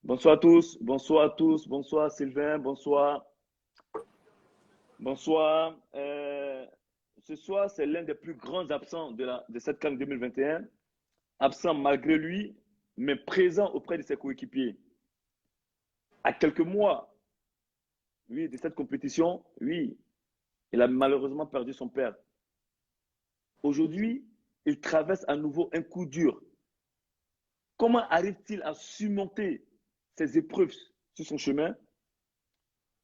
Bonsoir à tous, bonsoir à tous, bonsoir Sylvain, bonsoir, bonsoir. Ce soir, c'est l'un des plus grands absents de cette CAN 2021. Absent malgré lui, mais présent auprès de ses coéquipiers. À quelques mois, oui, de cette compétition, oui, il a malheureusement perdu son père. Aujourd'hui, il traverse à nouveau un coup dur. Comment arrive-t-il à surmonter ces épreuves sur son chemin?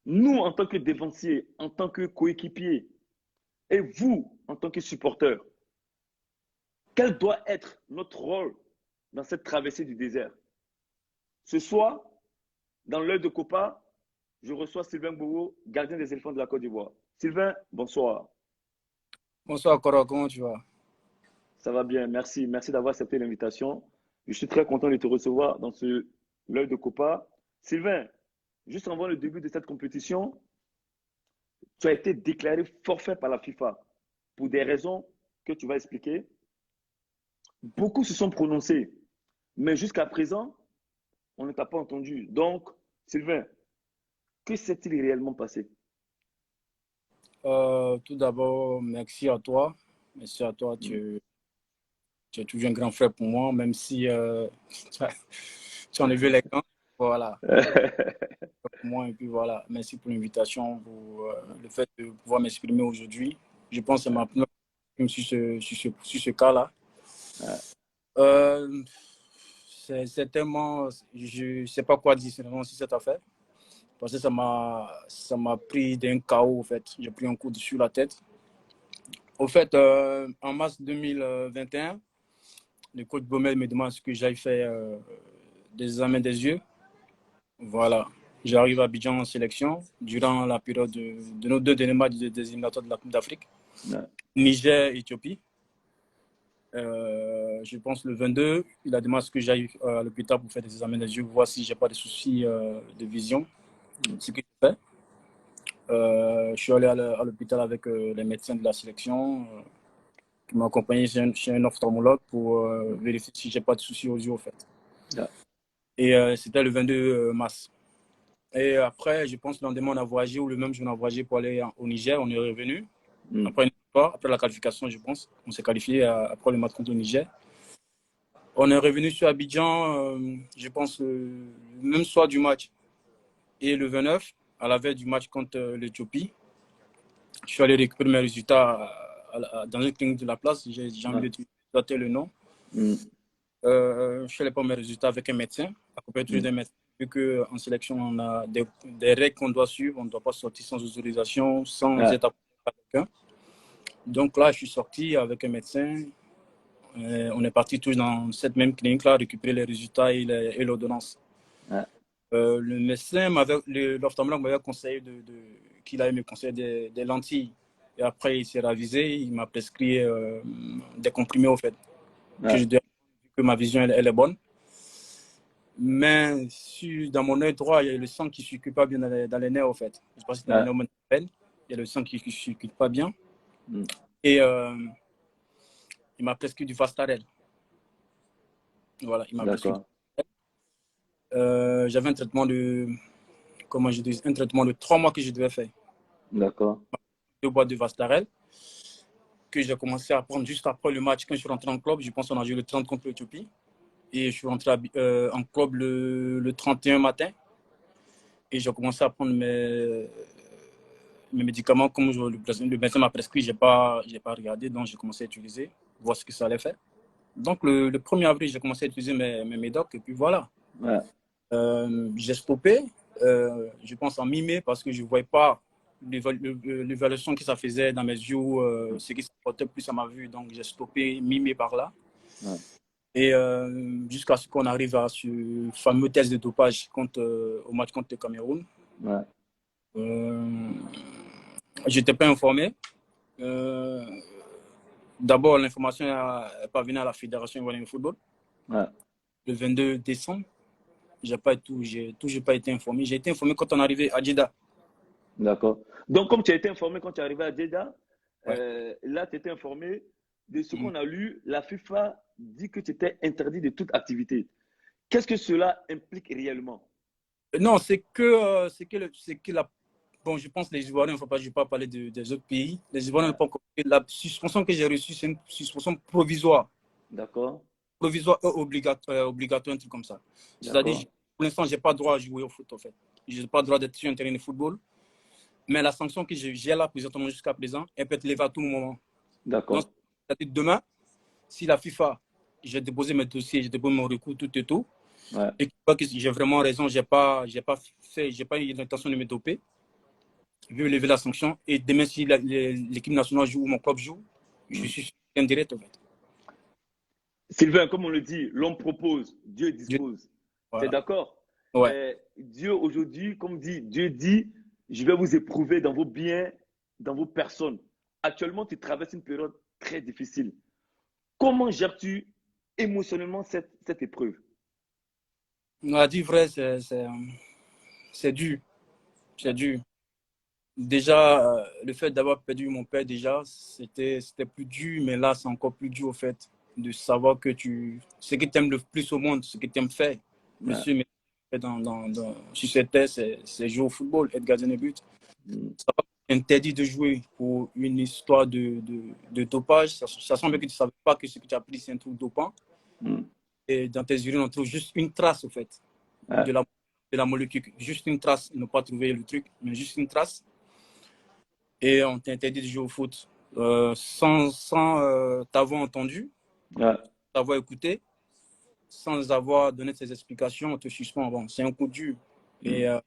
Nous, en tant que défensiers, en tant que coéquipiers, et vous, en tant que supporters, quel doit être notre rôle dans cette traversée du désert? Ce soir, dans l'œil de Copa, je reçois Sylvain Bourreau, gardien des éléphants de la Côte d'Ivoire. Sylvain, bonsoir. Bonsoir, Cora, comment tu vas? Ça va bien, merci. Merci d'avoir accepté l'invitation. Je suis très content de te recevoir dans l'œil de Copa. Sylvain, juste avant le début de cette compétition, tu as été déclaré forfait par la FIFA pour des raisons que tu vas expliquer. Beaucoup se sont prononcés, mais jusqu'à présent, on ne t'a pas entendu. Donc, Sylvain, que s'est-il réellement passé? Tout d'abord, merci à toi. Merci à toi. Tu es toujours un grand frère pour moi, même si tu as enlevé les gants. Voilà. Pour moi, et puis voilà. Merci pour l'invitation, pour le fait de pouvoir m'exprimer aujourd'hui. Je pense que c'est ma première fois sur ce cas-là. Euh, c'est tellement. Je ne sais pas quoi dire sur cette affaire. Parce que ça m'a pris d'un chaos, au fait. J'ai pris un coup sur la tête. Au fait, en mars 2021, le coach Baumel me demande ce que j'aille faire des examens des yeux. Voilà. J'arrive à Abidjan en sélection durant la période de nos deux derniers matchs des éliminatoires de la Coupe d'Afrique. Ouais. Niger, Éthiopie. Je pense le 22, il a demandé ce que j'aille à l'hôpital pour faire des examens des yeux, voir si j'ai pas de soucis de vision. Ce que j'ai fait. Je suis allé à l'hôpital avec les médecins de la sélection qui m'ont accompagné chez un ophtalmologue pour vérifier si j'ai pas de soucis aux yeux, au fait. Ouais. Et c'était le 22 mars. Et après, je pense le lendemain, on a voyagé, ou le même jour, on a voyagé pour aller au Niger. On est revenu. Après la qualification, je pense. On s'est qualifié après le match contre le Niger. On est revenu sur Abidjan, je pense, le même soir du match. Et le 29, à la veille du match contre l'Éthiopie, je suis allé récupérer mes résultats dans une clinique de la place. J'ai envie de noter le nom. Je suis allé prendre mes résultats avec un médecin, accompagné d'un médecin. Vu qu'en sélection, on a des règles qu'on doit suivre. On ne doit pas sortir sans autorisation, sans être accompagné par quelqu'un. Donc là, je suis sorti avec un médecin. On est parti tous dans cette même clinique-là, récupérer les résultats et l'ordonnance. Le médecin, l'ophtalmologue m'avait conseillé qu'il allait me conseiller des lentilles. Et après, il s'est ravisé, il m'a prescrit des comprimés, au fait. Que ma vision, elle est bonne. Mais dans mon œil droit, il y a le sang qui ne circule pas bien dans les nerfs, au fait. Je ne sais pas si dans les nerfs, il y a le sang qui ne circule pas bien. Et il m'a prescrit du Vastarel. Voilà, il m'a prescrit du Vastarel. J'avais un traitement un traitement de 3 mois que je devais faire. D'accord. 2 boîtes de Vastarel que j'ai commencé à prendre juste après le match. Quand je suis rentré en club, je pense qu'on a joué le 30 contre l'Éthiopie. Et je suis rentré en club le 31 matin. Et j'ai commencé à prendre mes médicaments comme le médecin m'a prescrit. Je n'ai pas regardé, donc j'ai commencé à utiliser, voir ce que ça allait faire. Donc le 1er avril, j'ai commencé à utiliser mes médocs. Et puis voilà. J'ai stoppé, je pense en mi-mai, parce que je ne voyais pas l'évaluation que ça faisait dans mes yeux, ce qui s'apportait plus à ma vue. Donc j'ai stoppé mi-mai par là. Et jusqu'à ce qu'on arrive à ce fameux test de dopage au match contre le Cameroun. Je n'étais pas informé. D'abord, l'information est parvenue à la Fédération ivoirienne de football. Le 22 décembre. J'ai toujours pas été informé. J'ai été informé quand on est arrivé à Jeddah. D'accord. Donc, comme tu as été informé quand tu es arrivé à Jeddah, là, tu étais informé de ce qu'on a lu. La FIFA dit que tu étais interdit de toute activité. Qu'est-ce que cela implique réellement? Non, c'est que la. Bon, je pense que les Ivoiriens, je ne vais pas parler des autres pays. Les Ivoiriens n'ont pas compris. La suspension que j'ai reçue, c'est une suspension provisoire. D'accord, Provisoire et obligatoire, un truc comme ça. C'est-à-dire, d'accord, pour l'instant, je n'ai pas le droit à jouer au foot, en fait. Je n'ai pas le droit d'être sur un terrain de football. Mais la sanction que j'ai là présentement jusqu'à présent, elle peut être levée à tout moment. Donc, d'accord. c'est-à-dire demain, si la FIFA, j'ai déposé mes dossiers, j'ai déposé mon recours, tout et tout, Ouais. et que j'ai vraiment raison, j'ai pas eu l'intention de me doper, je vais lever la sanction. Et demain, si l'équipe nationale joue ou mon club joue, je Mm. suis en direct, en fait. Sylvain, comme on le dit, l'homme propose, Dieu Je- dispose. Tu es voilà. d'accord? Ouais. Dieu aujourd'hui, comme dit, Dieu dit, je vais vous éprouver dans vos biens, dans vos personnes. Actuellement, tu traverses une période très difficile. Comment gères-tu émotionnellement cette épreuve? On a dit vrai, c'est dur. C'est dur. Déjà, le fait d'avoir perdu mon père, déjà, c'était plus dur, mais là, c'est encore plus dur, au fait, de savoir que ce que tu aimes le plus au monde, ce que tu aimes faire, le Ouais. sûr, mais sur cette terre, c'est jouer au football, être gardien de but. Mm. Ça va interdit de jouer pour une histoire de dopage. Ça semble que tu ne savais pas que ce que tu as pris, c'est un truc dopant. Mm. Et dans tes urines, on trouve juste une trace, au fait, Ouais. de la molécule. Juste une trace. Ils n'ont pas trouvé le truc, mais juste une trace. Et on t'interdit de jouer au foot sans t'avoir entendu, Ouais. t'avoir écouté, sans avoir donné tes explications, on te suspend. Bon, c'est un coup dur. Mm. Et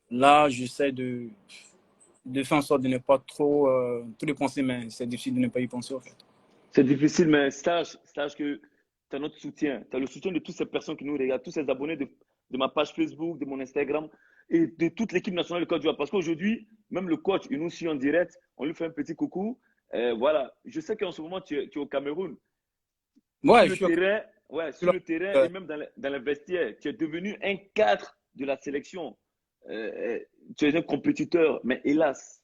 là, j'essaie de faire en sorte de ne pas trop tout dépenser, mais c'est difficile de ne pas y penser, en fait. C'est difficile, mais sache que tu as notre soutien. Tu as le soutien de toutes ces personnes qui nous regardent, tous ces abonnés de ma page Facebook, de mon Instagram et de toute l'équipe nationale de Côte d'Ivoire. Parce qu'aujourd'hui, même le coach, il nous suit en direct. On lui fait un petit coucou. Voilà. Je sais qu'en ce moment, tu es au Cameroun. Sur Ouais, je le suis terrain, ouais, sur là. le terrain et même dans les vestiaires, tu es devenu un cadre de la sélection. Euh, Tu es un compétiteur. Mais hélas,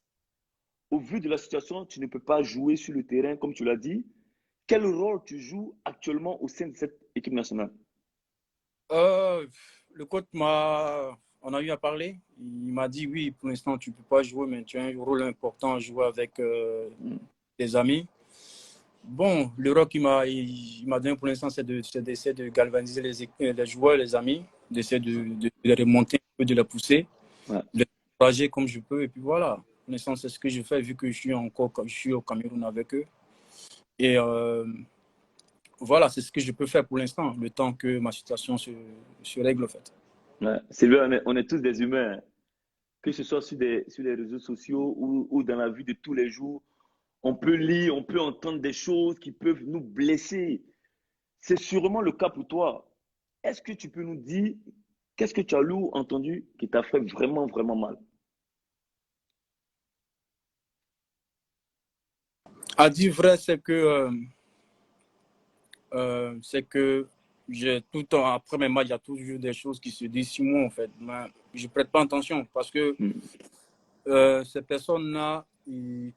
au vu de la situation, tu ne peux pas jouer sur le terrain, comme tu l'as dit. Quel rôle tu joues actuellement au sein de cette équipe nationale? Euh, le coach on a eu à parler. Il m'a dit oui, pour l'instant tu peux pas jouer, mais tu as un rôle important à jouer avec Mm. tes amis. Bon, le rôle il m'a donné pour l'instant, c'est d'essayer de galvaniser les joueurs, les amis, d'essayer de les remonter un peu, de les pousser, Ouais. de les encourager comme je peux. Et puis voilà, pour l'instant, c'est ce que je fais vu que je suis au Cameroun avec eux. Et voilà, c'est ce que je peux faire pour l'instant, le temps que ma situation se règle, en fait. Ouais. Sylvain, on est tous des humains, hein. Que ce soit sur les réseaux sociaux ou dans la vie de tous les jours. On peut lire, on peut entendre des choses qui peuvent nous blesser. C'est sûrement le cas pour toi. Est-ce que tu peux nous dire qu'est-ce que tu as lu ou entendu qui t'a fait vraiment, vraiment mal? À dire vrai, c'est que j'ai tout le temps, après mes matchs, il y a toujours des choses qui se disent sur moi, en fait. Mais je ne prête pas attention parce que Mm. ces personnes-là,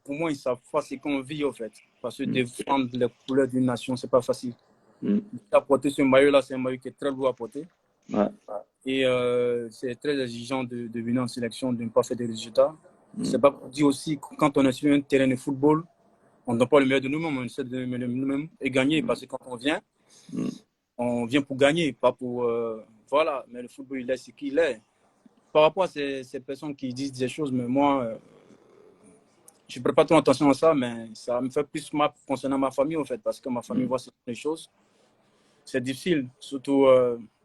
pour moi, ils savent pas ce qu'on vit, en fait. Parce que Mm. défendre les couleurs d'une nation, c'est pas facile. Mm. Apporter ce maillot-là, c'est un maillot qui est très lourd à porter. Ouais. Et c'est très exigeant de venir en sélection, de ne pas faire des résultats. C'est Mm. pas pour dire aussi que quand on est sur un terrain de football, on ne donne pas le meilleur de nous-mêmes, on essaie de donner le nous-mêmes et gagner. Parce que quand Mm. on vient pour gagner, pas pour. Voilà, mais le football, il est ce qu'il est. Par rapport à ces personnes qui disent des choses, mais moi, je ne prête pas trop attention à ça, mais ça me fait plus mal concernant ma famille, en fait, parce que ma famille Mm. voit ces choses. C'est difficile, surtout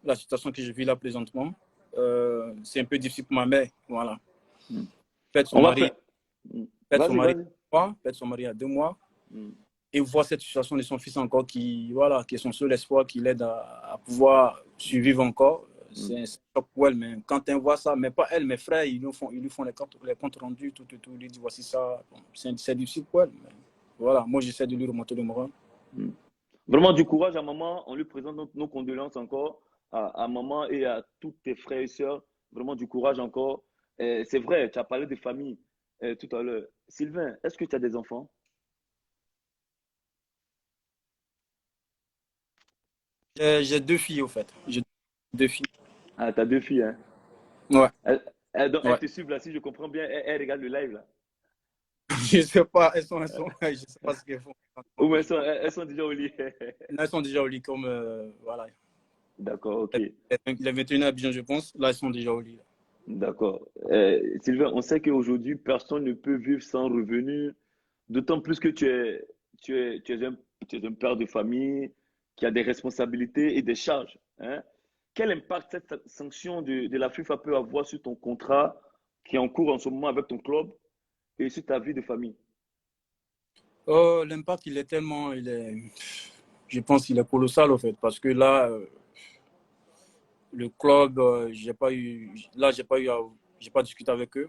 la situation que je vis là présentement. C'est un peu difficile pour ma mère. Voilà. Mm. Perdre son On va mari, faire. Mm. perdre son Vas-y, mari, vas-y. perdre son mari à 2 mois, Mm. et voir cette situation de son fils encore voilà, qui est son seul espoir, qui l'aide à pouvoir survivre encore. Mm. C'est un choc pour elle, mais quand elle voit ça, mais pas elle, mes frères, ils lui font les comptes rendus, tout, ils lui disent voici ça. Bon, c'est difficile pour elle. Mais voilà, moi j'essaie de lui remonter le moral. Mm. Vraiment du courage à maman. On lui présente nos condoléances encore à maman et à tous tes frères et sœurs. Vraiment du courage encore. C'est vrai, tu as parlé de famille tout à l'heure. Sylvain, est-ce que tu as des enfants? J'ai 2 filles, au fait. J'ai 2 filles. Ah, tu as deux filles, hein? Ouais, Donc, elles ouais. te suivent là, si je comprends bien, elles regardent le live là. Je sais pas, je sais pas ce qu'elles font. Ou elles sont déjà au lit. Là, elles sont déjà au lit comme, voilà. D'accord, ok. Il est 21 h bien, je pense. Là, elles sont déjà au lit. D'accord. Sylvain, on sait qu'aujourd'hui, personne ne peut vivre sans revenu, d'autant plus que tu es un père de famille qui a des responsabilités et des charges, hein. Quel impact cette sanction de la FIFA peut avoir sur ton contrat qui est en cours en ce moment avec ton club et sur ta vie de famille? Oh, l'impact, je pense qu'il est colossal, en fait, parce que là, le club, j'ai pas discuté avec eux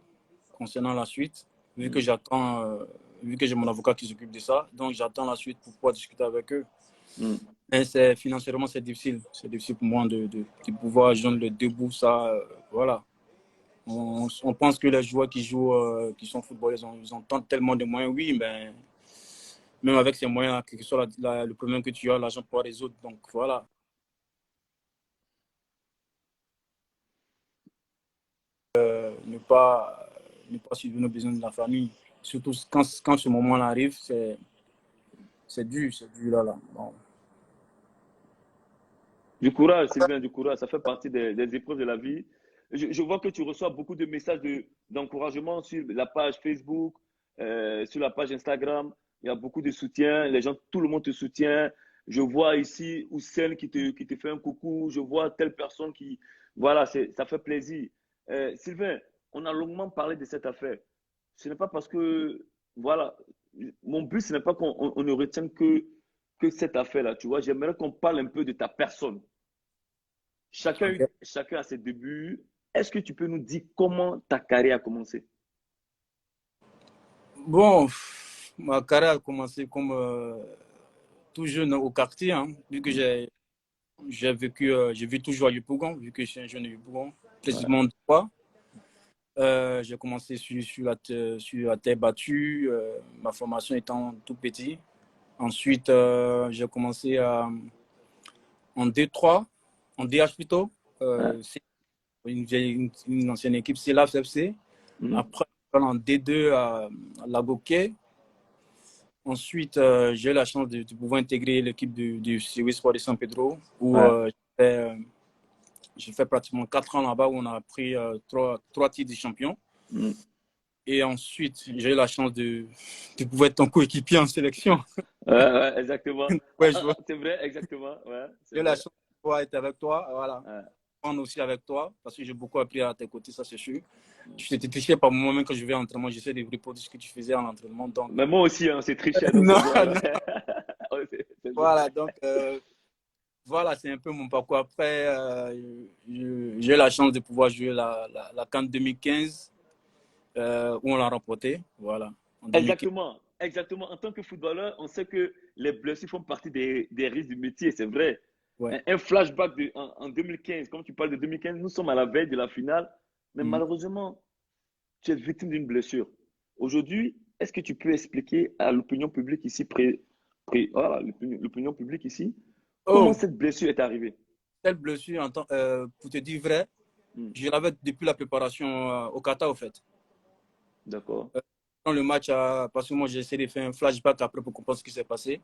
concernant la suite, vu que Mm, j'attends, vu que j'ai mon avocat qui s'occupe de ça, donc j'attends la suite pour pouvoir discuter avec eux. mm. Mais financièrement, c'est difficile pour moi de pouvoir joindre le debout, ça, voilà. On pense que les joueurs qui jouent, qui sont footballeurs, ils ont tellement de moyens, oui, mais même avec ces moyens, quel que soit le problème que tu as, l'argent pour résoudre. Donc voilà, ne pas, ne pas suivre nos besoins de la famille. Surtout quand ce moment-là arrive, c'est dur là. Bon. Du courage, Sylvain, du courage. Ça fait partie des épreuves de la vie. Je vois que tu reçois beaucoup de messages d'encouragement sur la page Facebook, sur la page Instagram. Il y a beaucoup de soutien. Les gens, tout le monde te soutient. Je vois ici Oussel qui te fait un coucou. Je vois telle personne qui. Voilà, ça fait plaisir. Sylvain, on a longuement parlé de cette affaire. Ce n'est pas parce que. Voilà. Mon but, ce n'est pas qu'on ne retienne que cette affaire-là. Tu vois, j'aimerais qu'on parle un peu de ta personne. Okay. Chacun a ses débuts. Est-ce que tu peux nous dire comment ta carrière a commencé? Bon, ma carrière a commencé comme tout jeune au quartier, hein, vu que Mm. j'ai vécu toujours à Yopougon, vu que je suis un jeune de Yopougon, Ouais. précisément de quoi. J'ai commencé sur la terre battue, ma formation étant tout petit. Ensuite, j'ai commencé en D3, en DH plutôt. Ouais. C'est une ancienne équipe, c'est l'AFC. Mm. Après, en D2 à Lagoquet. Ensuite, j'ai eu la chance de pouvoir intégrer l'équipe du Civis Sport de San Pedro, où Ouais. j'ai fait pratiquement 4 ans là-bas, où on a pris trois titres de champion. Mm. Et ensuite, j'ai eu la chance de pouvoir être ton coéquipier en sélection. Ouais, ouais, exactement. Ouais, je vois. C'est vrai, exactement. Ouais, c'est J'ai eu la vrai. chance de pouvoir être avec toi, voilà. Ouais. Prendre aussi avec toi, parce que j'ai beaucoup appris à tes côtés, ça c'est sûr. Tu t'étais triché par moi, même quand je vais à l'entraînement, j'essaie de reproduire ce que tu faisais en entraînement. Donc, Mais moi aussi, hein, c'est triché, donc c'est non, bien. non. Ouais. Ouais, c'est bien. Voilà, donc, voilà, c'est un peu mon parcours. Après, j'ai eu la chance de pouvoir jouer la CAN 2015, où on l'a remporté, voilà, en 2015. Exactement. Exactement. En tant que footballeur, on sait que les blessures font partie des risques du métier, c'est vrai. Ouais. Un flashback en 2015, comme tu parles de 2015, nous sommes à la veille de la finale, mais Mhm. malheureusement, tu es victime d'une blessure. Aujourd'hui, est-ce que tu peux expliquer à l'opinion publique ici, voilà, l'opinion publique ici, comment Oh, cette blessure est arrivée? telle blessure, pour te dire vrai, Hmm. je l'avais depuis la préparation au Qatar, au fait. D'accord, Dans le match, parce que moi j'ai essayé de faire un flashback après pour comprendre ce qui s'est passé.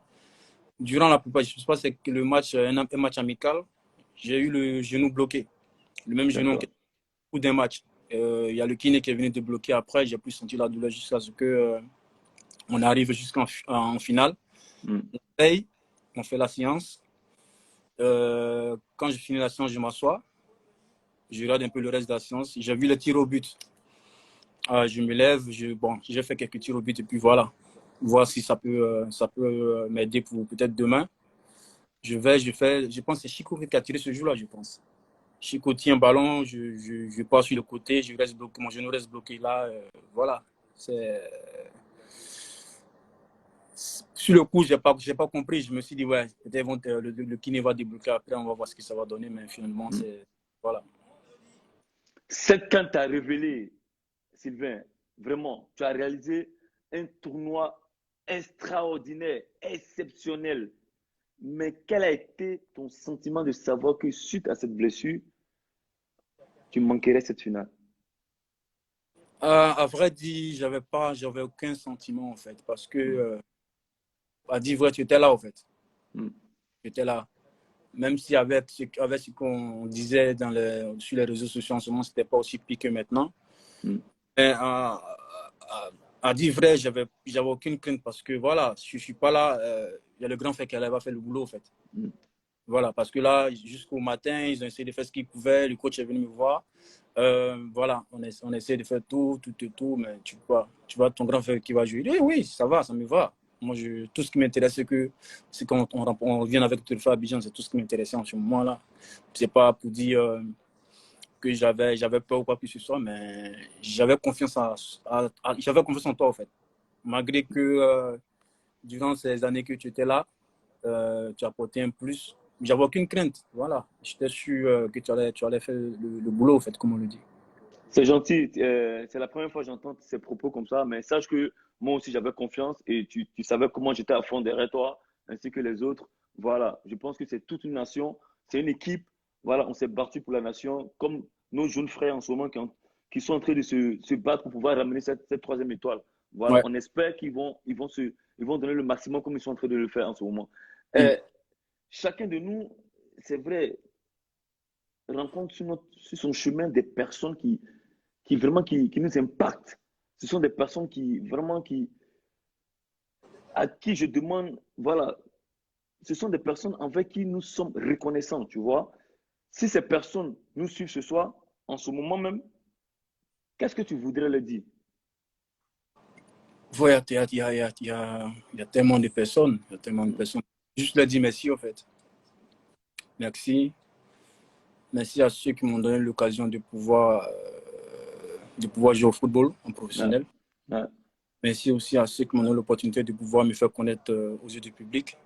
Durant la préparation, je pense que le match, un match amical, j'ai eu le genou bloqué. Le même genou d'accord, au d'un match. Il y a le kiné qui est venu débloquer après. J'ai pu sentir la douleur jusqu'à ce que on arrive jusqu'en finale. hmm. On paye, on fait la séance. Quand j'ai fini la séance, je m'assois. Je regarde un peu le reste de la séance. J'ai vu les tirs au but. Je me lève. Bon, j'ai fait quelques tirs au but et puis voilà. Voir si ça peut m'aider pour peut-être demain. Je pense que c'est Chico qui a tiré ce jour-là, je pense. Chico tient un ballon, je passe sur le côté, je reste bloqué, mon genou reste bloqué là. Voilà. C'est... Sur le coup, j'ai pas compris. Je me suis dit, ouais, peut-être le kiné va débloquer après, on va voir ce que ça va donner, mais finalement, Hmm. c'est. Voilà. Cette quand tu as révélé, Sylvain, vraiment, tu as réalisé un tournoi extraordinaire, exceptionnel. Mais quel a été ton sentiment de savoir que suite à cette blessure, tu manquerais cette finale? À vrai dire, j'avais aucun sentiment en fait, parce que, à dire vrai, tu étais là en fait. Mm. Tu étais là. Même si avec ce qu'on disait sur les réseaux sociaux en ce moment, c'était pas aussi pire que maintenant. Mm. Mais à dire vrai, j'avais aucune crainte parce que voilà, je suis pas là. Il y a le grand frère qui allait faire le boulot en fait. Mm. Voilà, parce que là, jusqu'au matin, ils ont essayé de faire ce qu'ils pouvaient. Le coach est venu me voir. Voilà, on essaie de faire tout, mais tu vois ton grand frère qui va jouer. Oui, ça va, ça me va. Moi, tout ce qui m'intéresse, c'est quand on revient avec le frère Abidjan, c'est tout ce qui m'intéressait en ce moment-là. C'est pas pour dire que j'avais peur ou quoi que ce soit, mais j'avais confiance j'avais confiance en toi, en fait. Malgré que durant ces années que tu étais là, tu apportais un plus. J'avais aucune crainte, voilà. J'étais sûr que tu allais faire le boulot, en fait, comme on le dit. C'est gentil. C'est la première fois que j'entends ces propos comme ça, mais sache que moi aussi j'avais confiance et tu savais comment j'étais à fond derrière toi, ainsi que les autres. Voilà, je pense que c'est toute une nation, c'est une équipe. Voilà, on s'est battu pour la nation, comme nos jeunes frères en ce moment qui sont en train de se battre pour pouvoir ramener cette troisième étoile. Voilà, Ouais. on espère ils vont donner le maximum comme ils sont en train de le faire en ce moment. Mm. Euh, Chacun de nous, c'est vrai, rencontre sur son chemin des personnes qui nous impactent. Ce sont des personnes à qui je demande, voilà, ce sont des personnes envers qui nous sommes reconnaissants, tu vois. Si ces personnes nous suivent ce soir, en ce moment même, qu'est-ce que tu voudrais leur dire? Ouais, il y a tellement de personnes, il y a tellement de personnes. Juste leur dire merci, en fait. Merci. Merci à ceux qui m'ont donné l'occasion de pouvoir jouer au football en Ouais, professionnel. ouais, Merci aussi à ceux qui m'ont donné l'opportunité de pouvoir me faire connaître aux yeux du public.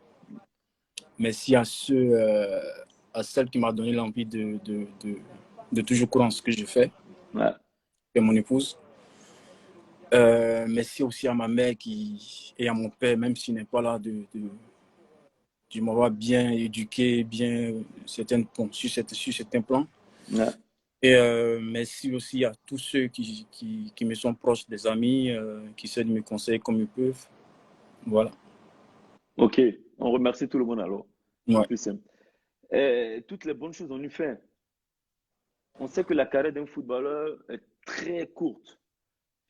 Merci à celle qui m'a donné l'envie de toujours croire en ce que je fais, ouais. et mon épouse. Merci aussi à ma mère et à mon père, même s'il n'est pas là, de m'avoir bien éduqué, bien bon, sur certains plans. Ouais. Et merci aussi à tous ceux qui me sont proches, des amis, qui essaient de me conseiller comme ils peuvent. Voilà. Ok, on remercie tout le monde alors. C'est Ouais. plus simple. Toutes les bonnes choses on y fait. On sait que la carrière d'un footballeur est très courte.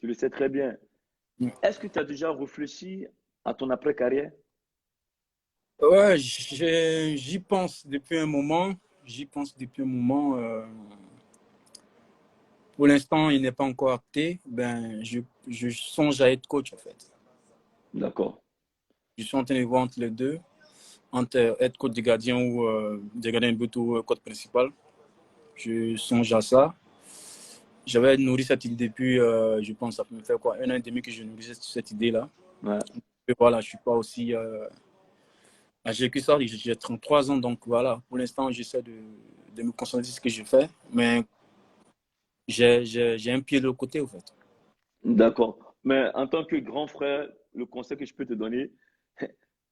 Tu le sais très bien. Est-ce que tu as déjà réfléchi à ton après-carrière? Ouais, j'y pense depuis un moment. J'y pense depuis un moment. Pour l'instant, il n'est pas encore acté. Ben, je songe à être coach, en fait. D'accord. Je suis en train de voir entre les deux, entre être coach de gardien ou de gardien de but ou coach principal. Je songe à ça. J'avais nourri cette idée depuis, je pense, ça peut me faire quoi, 1 an et demi que je nourrissais cette idée-là. Ouais. Et voilà, je ne suis pas aussi âgé que ça. J'ai 33 ans, donc voilà. Pour l'instant, j'essaie de me concentrer sur ce que je fais. Mais j'ai un pied de l'autre côté, en fait. D'accord. Mais en tant que grand frère, le conseil que je peux te donner,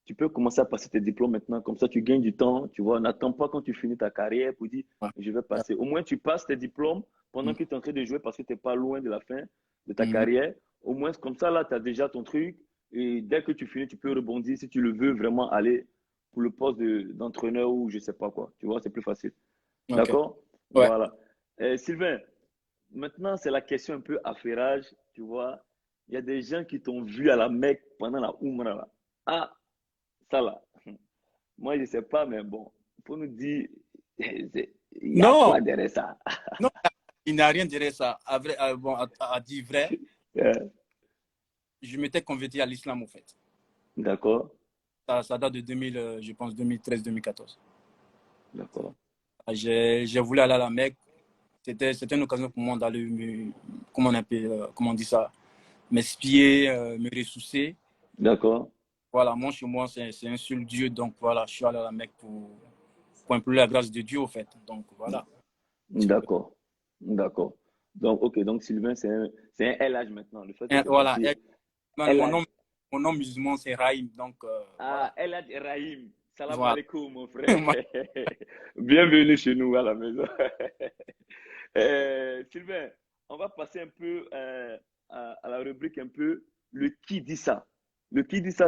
tu peux commencer à passer tes diplômes maintenant. Comme ça, tu gagnes du temps. Tu vois, n'attends pas quand tu finis ta carrière pour dire, Ouais. je vais passer. Au moins, tu passes tes diplômes pendant Mm. que tu es en train de jouer parce que tu n'es pas loin de la fin de ta Mhm. carrière. Au moins, comme ça, là, tu as déjà ton truc. Et dès que tu finis, tu peux rebondir si tu le veux vraiment aller pour le poste d'entraîneur ou je sais pas quoi. Tu vois, c'est plus facile. OK. D'accord? Ouais. Voilà. Sylvain, maintenant, c'est la question un peu affairage, tu vois. Il y a des gens qui t'ont vu à la Mecque pendant la Oumra. Là. Ah, ça là. Moi, je ne sais pas, mais bon, il faut nous dire, il y a Non, quoi derrière ça? non, il n'y a rien derrière ça. Bon, à dire vrai, je m'étais converti à l'islam, en fait. D'accord, Ça date de 2000, je pense, 2013-2014. d'accord, J'ai voulu aller à la Mecque. C'était une occasion pour moi d'aller, comment on dit ça, m'espier, me ressourcer. d'accord, Voilà, moi, chez moi, c'est un seul Dieu. Donc, voilà, je suis allé à la Mecque pour implorer la grâce de Dieu, au fait. Donc, voilà. d'accord, d'accord. Donc, ok, donc Sylvain, c'est un LH maintenant. Le fait que Et tu es voilà. passé Mon LH. nom musulman, c'est Raïm. Donc, voilà. Ah, LH Rahim. Salam Voilà. alaikum, mon frère. Bienvenue chez nous à la maison. Sylvain, on va passer un peu à la rubrique un peu le qui dit ça. Le qui dit ça,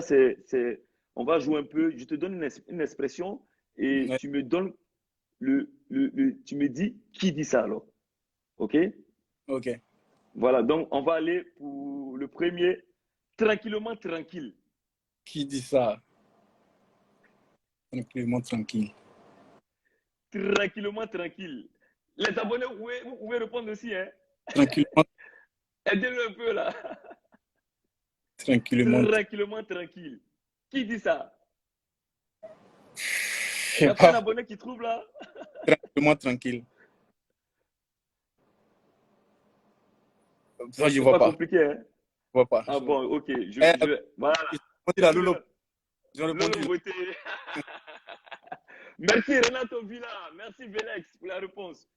on va jouer un peu. Je te donne une expression et Ouais, tu me donnes tu me dis qui dit ça alors. OK? ok. Voilà, donc on va aller pour le premier. Tranquillement tranquille. Qui dit ça? Tranquillement tranquille. Tranquillement tranquille. Les abonnés, vous pouvez répondre aussi, hein? Tranquillement, Aidez-le un peu là. tranquillement. Tranquillement tranquille. Qui dit ça? Je Il n'y sais a pas un pas. abonné qui trouve là? Tranquillement tranquille. Ça, je C'est vois pas pas. compliqué, hein? Je vois pas. Ah bon, ok. Eh, Voilà. ils ont dit la Lolo. Lolo, Ils ont Lolo répondu. Beauté. Merci Renato Villa. Merci Velex pour la réponse.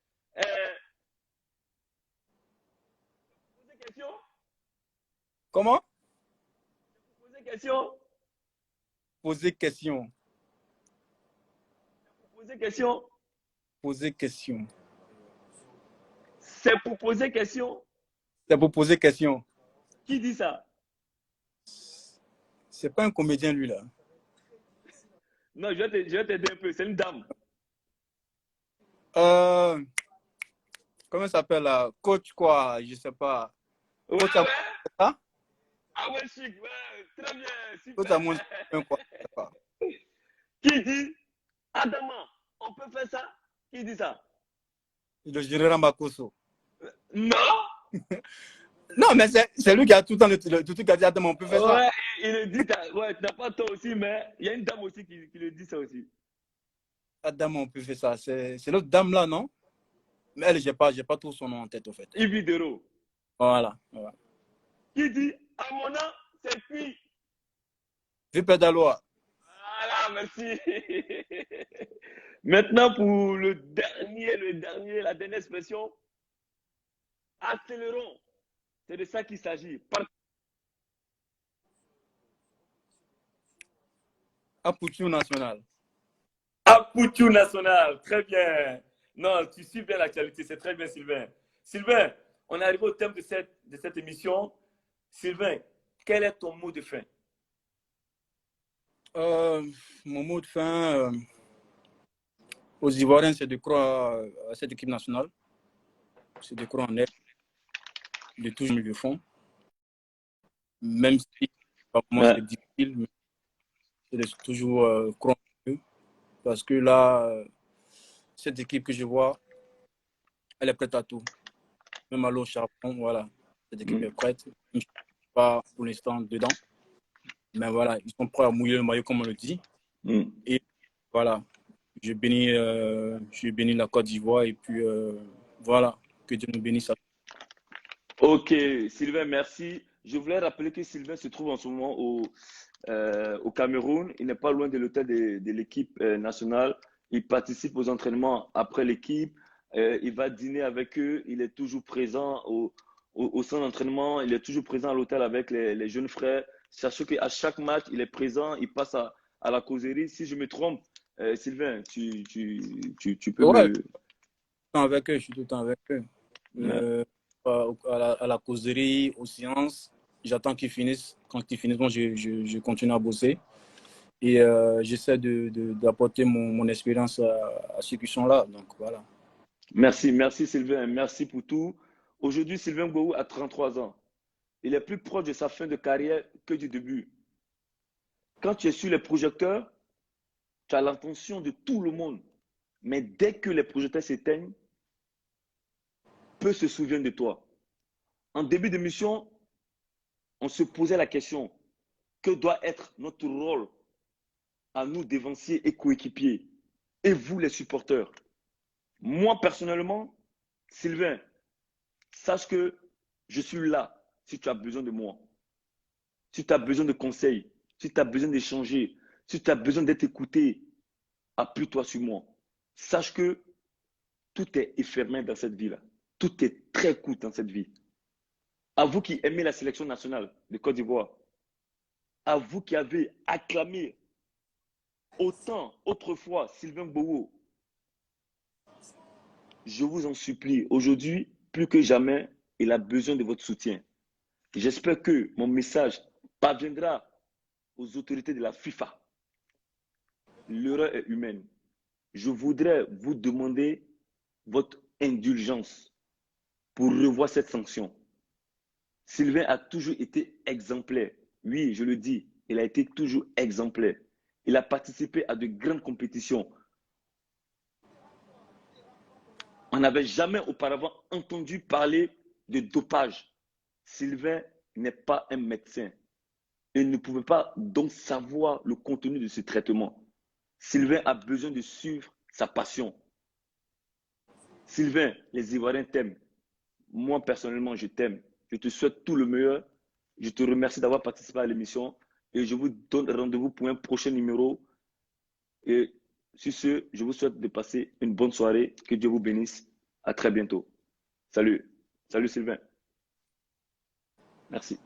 Posez question? Comment? Posez question? Poser question. Posez question? Poser question. C'est pour poser question? C'est pour poser question. Qui dit ça? C'est pas un comédien, lui, là. Non, je vais t'aider un peu. C'est une dame. Euh, comment ça s'appelle, là? Coach, quoi? Je sais pas. Ouais, Coach à ouais. ça? Ah ouais, chic. Ouais. Très bien. Coach Super. à moins, quoi? Je sais pas. Qui dit Adama, on peut faire ça? Qui dit ça? Le général Makoso. Non. Non, mais c'est lui qui a tout le temps le truc qui a dit, attends, on peut faire ça. Ouais, il le dit. Ouais, tu n'as pas tort aussi, mais il y a une dame aussi qui le dit ça aussi. Attends, on peut faire ça. C'est l'autre dame, là, non? Mais elle, j'ai pas tout son nom en tête, au fait. Yves Dero. Voilà. Voilà. Qui dit Amona, c'est cuit. Vipe Daloa. Voilà, merci. Maintenant, pour la dernière expression, accélérons. C'est de ça qu'il s'agit. Apoutou national. Apoutou national, très bien. Non, tu suis bien l'actualité, c'est très bien, Sylvain. Sylvain, on est arrivé au thème de cette émission. Sylvain, quel est ton mot de fin? Euh, mon mot de fin aux Ivoiriens, c'est de croire à cette équipe nationale. C'est de croire en elle. De toujours le fond. Même si parfois Ouais. c'est difficile, mais c'est de toujours croire en eux. Parce que là, cette équipe que je vois, elle est prête à tout. Même à l'eau charbon, voilà. Cette équipe est prête. Je ne suis pas pour l'instant dedans. Mais voilà, ils sont prêts à mouiller le maillot, comme on le dit. Et voilà, je bénis la Côte d'Ivoire. Et puis, voilà, que Dieu nous bénisse. Ok, Sylvain, merci. Je voulais rappeler que Sylvain se trouve en ce moment au Cameroun. Il n'est pas loin de l'hôtel de l'équipe nationale. Il participe aux entraînements après l'équipe. Il va dîner avec eux. Il est toujours présent au centre d'entraînement. Il est toujours présent à l'hôtel avec les jeunes frères. Sachez qu'à chaque match, il est présent. Il passe à la causerie. Si je me trompe, Sylvain, tu peux Ouais, me... avec eux, je suis tout le temps avec eux. À la causerie, aux séances. J'attends qu'ils finissent. Quand ils finissent, bon, je continue à bosser. Et j'essaie d'apporter mon expérience à ceux qui sont là. Donc voilà. Merci, merci Sylvain, merci pour tout. Aujourd'hui, Sylvain Gbowou a 33 ans. Il est plus proche de sa fin de carrière que du début. Quand tu es sur les projecteurs, tu as l'attention de tout le monde. Mais dès que les projecteurs s'éteignent, peu se souviennent de toi. En début d'émission, on se posait la question, que doit être notre rôle à nous, dévanciers et coéquipiers, et vous, les supporters? Moi, personnellement, Sylvain, sache que je suis là si tu as besoin de moi. Si tu as besoin de conseils, si tu as besoin d'échanger, si tu as besoin d'être écouté, appuie-toi sur moi. Sache que tout est éphémère dans cette vie-là. Tout est très court dans cette vie. À vous qui aimez la sélection nationale de Côte d'Ivoire, à vous qui avez acclamé autant autrefois Sylvain Gbowou, je vous en supplie, aujourd'hui, plus que jamais, il a besoin de votre soutien. J'espère que mon message parviendra aux autorités de la FIFA. L'erreur est humaine. Je voudrais vous demander votre indulgence pour revoir cette sanction. Sylvain a toujours été exemplaire. Oui, je le dis, il a été toujours exemplaire. Il a participé à de grandes compétitions. On n'avait jamais auparavant entendu parler de dopage. Sylvain n'est pas un médecin. Il ne pouvait pas donc savoir le contenu de ce traitement. Sylvain a besoin de suivre sa passion. Sylvain, les Ivoiriens t'aiment. Moi, personnellement, je t'aime. Je te souhaite tout le meilleur. Je te remercie d'avoir participé à l'émission et je vous donne rendez-vous pour un prochain numéro. Et sur ce, je vous souhaite de passer une bonne soirée. Que Dieu vous bénisse. À très bientôt. Salut. Salut Sylvain. Merci.